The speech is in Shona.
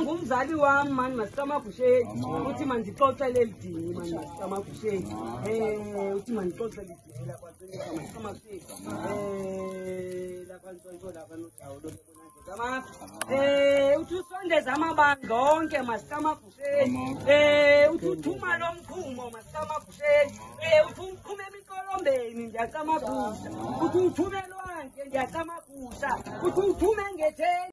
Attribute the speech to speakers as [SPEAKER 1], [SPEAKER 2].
[SPEAKER 1] ngumzali wami mani masama kushedi uthi mandixoxele Idini mani masama kushedi uthi mandixoxele Idini la kwaNtoni masama kushedi la kwaNtoni la kwaNojawo kama uthi usondeza amabanga onke masama kushedi uthi uthuma lo mkhumo masama kushedi uthi uphume emikolombeni ndiyacama kusha uthi uthume lwandle ndiyacama kusha uthi uthume ngetheni